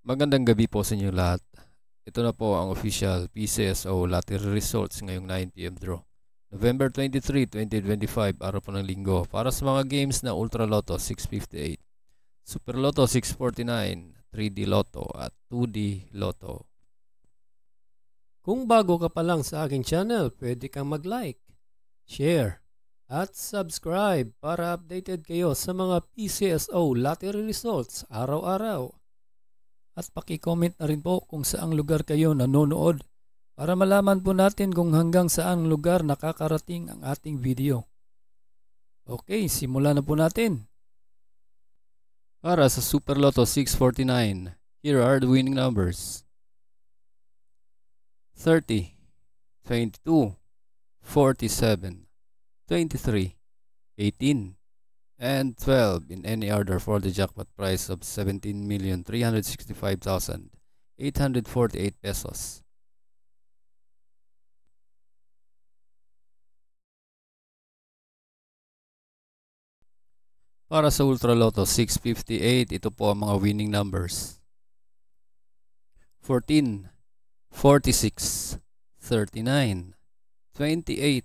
Magandang gabi po sa inyo lahat. Ito na po ang official PCSO lottery results ngayong 9 PM draw. November 23, 2025, araw po ng linggo. Para sa mga games na Ultra Lotto 658, Super Lotto 649, 3D Lotto at 2D Lotto. Kung bago ka pa lang sa aking channel, pwede kang mag-like, share, at subscribe para updated kayo sa mga PCSO lottery results araw-araw. At paki-comment na rin po kung saang lugar kayo nanonood para malaman po natin kung hanggang saang lugar nakakarating ang ating video. Okay, simulan na po natin. Para sa Super Lotto 649, here are the winning numbers: 30, 22, 47, 23, 18, and 12 in any order for the jackpot prize of 17,365,848 pesos. Para sa Ultra Lotto 658, ito po ang mga winning numbers: 14, 46, 39, 28,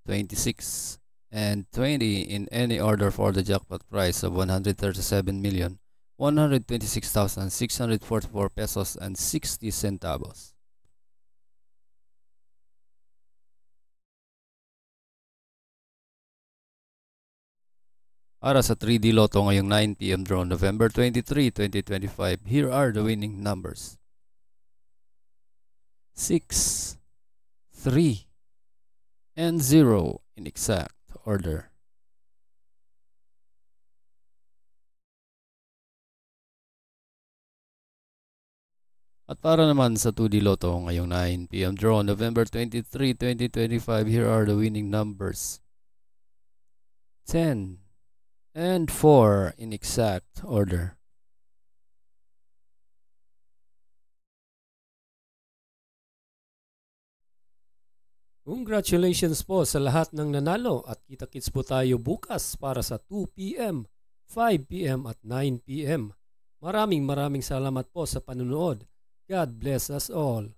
26, and 20 in any order for the jackpot prize of 137,126,644 pesos and 60 centavos. Para sa 3D Lotto ngayong 9 PM draw, November 23, 2025, here are the winning numbers: 6, 3, and 0 in exact order. At para naman sa 2D Lotto ngayong 9 PM draw, November 23, 2025, here are the winning numbers: 10 and 4 in exact order. Congratulations po sa lahat ng nanalo at kita-kits po tayo bukas para sa 2 PM, 5 PM at 9 PM. Maraming salamat po sa panunood. God bless us all.